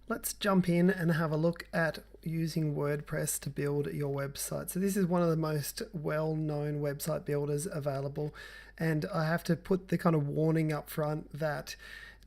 Let's jump in and have a look at using WordPress to build your website. So this is one of the most well-known website builders available, and I have to put the kind of warning up front that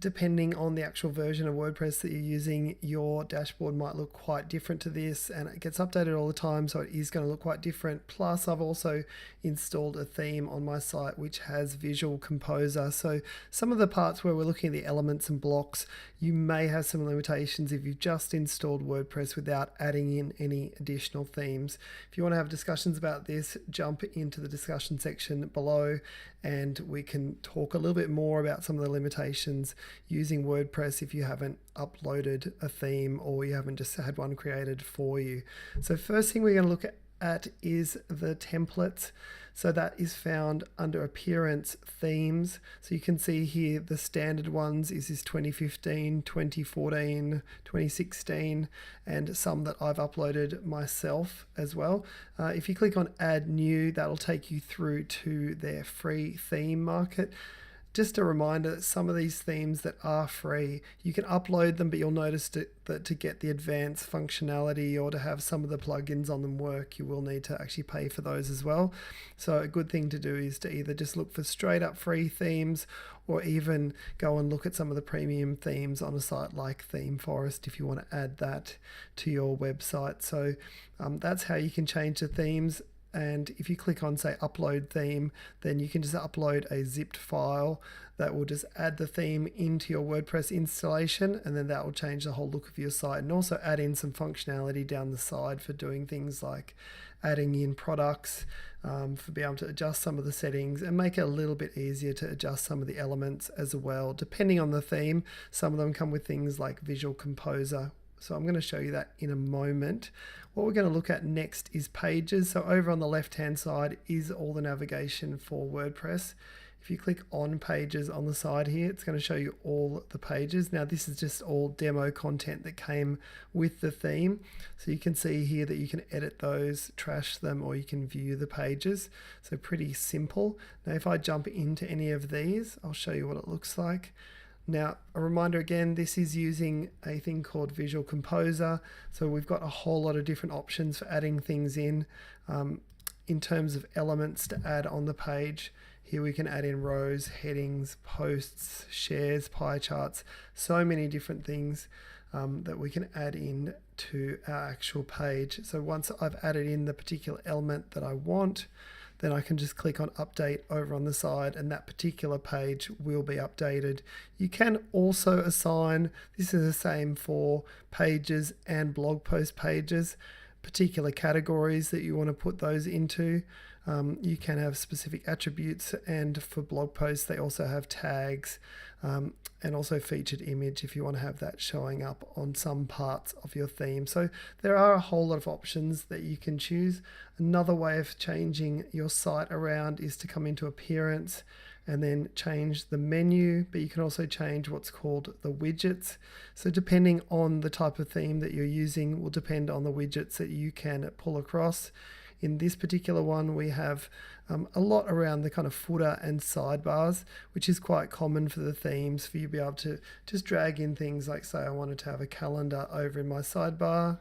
depending on the actual version of WordPress that you're using, your dashboard might look quite different to this, and it gets updated all the time, so it is going to look quite different. Plus, I've also installed a theme on my site which has Visual Composer. So some of the parts where we're looking at the elements and blocks, you may have some limitations if you've just installed WordPress without adding in any additional themes. If you want to have discussions about this, jump into the discussion section below and we can talk a little bit more about some of the limitations using WordPress if you haven't uploaded a theme or you haven't just had one created for you. So first thing we're going to look at is the templates. So that is found under Appearance, Themes. So you can see here the standard ones is this 2015, 2014, 2016, and some that I've uploaded myself as well. If you click on Add New, that'll take you through to their free theme market. Just a reminder that some of these themes that are free, you can upload them, but you'll notice that to get the advanced functionality or to have some of the plugins on them work, you will need to actually pay for those as well. So a good thing to do is to either just look for straight up free themes or even go and look at some of the premium themes on a site like ThemeForest if you want to add that to your website. So that's how you can change the themes. And if you click on, say, upload theme, then you can just upload a zipped file that will just add the theme into your WordPress installation, and then that will change the whole look of your site, and also add in some functionality down the side for doing things like adding in products, for being able to adjust some of the settings and make it a little bit easier to adjust some of the elements as well. Depending on the theme, some of them come with things like Visual Composer. So I'm going to show you that in a moment. What we're going to look at next is pages. So over on the left hand side is all the navigation for WordPress. If you click on pages on the side here, it's going to show you all the pages. Now this is just all demo content that came with the theme. So you can see here that you can edit those, trash them, or you can view the pages. So pretty simple. Now if I jump into any of these, I'll show you what it looks like. Now, a reminder again, this is using a thing called Visual Composer. So we've got a whole lot of different options for adding things in terms of elements to add on the page. Here we can add in rows, headings, posts, shares, pie charts, so many different things that we can add in to our actual page. So once I've added in the particular element that I want, then I can just click on update over on the side and that particular page will be updated. You can also assign, this is the same for pages and blog post pages, particular categories that you want to put those into. You can have specific attributes, and for blog posts they also have tags and also featured image if you want to have that showing up on some parts of your theme. So there are a whole lot of options that you can choose. Another way of changing your site around is to come into Appearance and then change the menu, but you can also change what's called the widgets. So depending on the type of theme that you're using will depend on the widgets that you can pull across. In this particular one, we have a lot around the kind of footer and sidebars, which is quite common for the themes, for you to be able to just drag in things like, say, I wanted to have a calendar over in my sidebar.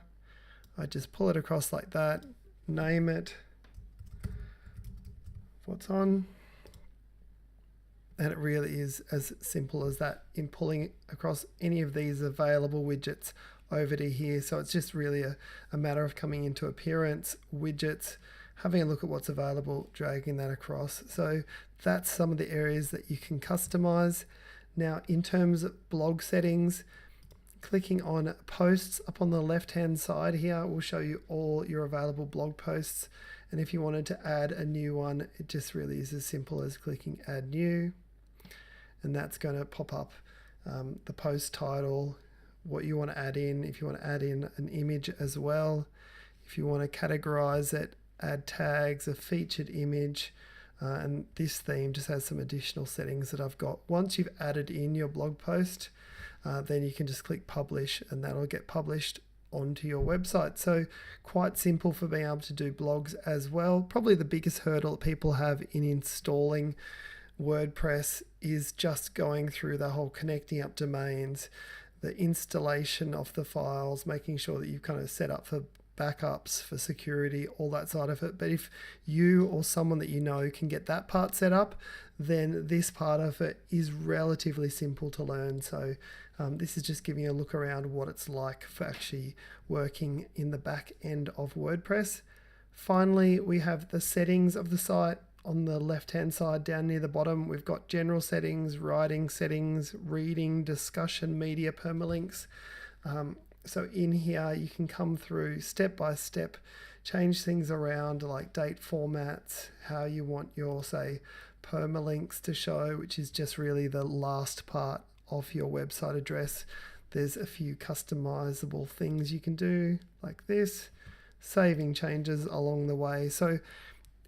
I just pull it across like that, name it, what's on, and it really is as simple as that in pulling across any of these available widgets over to here. So it's just really a matter of coming into Appearance, Widgets, having a look at what's available, dragging that across. So that's some of the areas that you can customize. Now in terms of blog settings, clicking on posts up on the left hand side here will show you all your available blog posts, and if you wanted to add a new one, it just really is as simple as clicking Add New, and that's going to pop up the post title, what you want to add in, if you want to add in an image as well, if you want to categorize it, add tags, a featured image, and this theme just has some additional settings that I've got. Once you've added in your blog post, then you can just click publish and that'll get published onto your website. So quite simple for being able to do blogs as well. Probably the biggest hurdle that people have in installing WordPress is just going through the whole connecting up domains. the installation of the files, making sure that you've kind of set up for backups, for security, all that side of it. But if you or someone that you know can get that part set up, then this part of it is relatively simple to learn. So this is just giving you a look around what it's like for actually working in the back end of WordPress. Finally, we have the settings of the site. On the left hand side down near the bottom, we've got general settings, writing settings, reading, discussion, media, permalinks. So in here you can come through step by step, change things around like date formats, how you want your, say, permalinks to show, which is just really the last part of your website address. There's a few customizable things you can do like this, saving changes along the way. So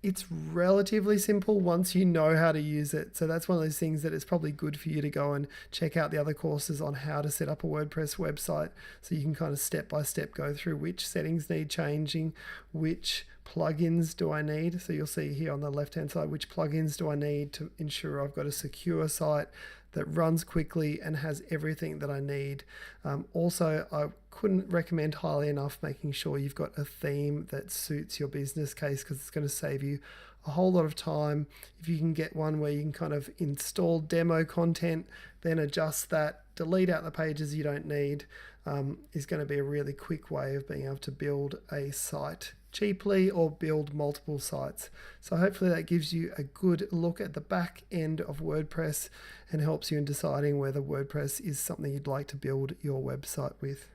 it's relatively simple once you know how to use it. So that's one of those things that it's probably good for you to go and check out the other courses on how to set up a WordPress website, so you can kind of step by step go through which settings need changing, which plugins do I need. So you'll see here on the left hand side, which plugins do I need to ensure I've got a secure site that runs quickly and has everything that I need. Also, I couldn't recommend highly enough making sure you've got a theme that suits your business case, because it's going to save you a whole lot of time. If you can get one where you can kind of install demo content, then adjust that, delete out the pages you don't need, is going to be a really quick way of being able to build a site cheaply or build multiple sites. So hopefully that gives you a good look at the back end of WordPress and helps you in deciding whether WordPress is something you'd like to build your website with.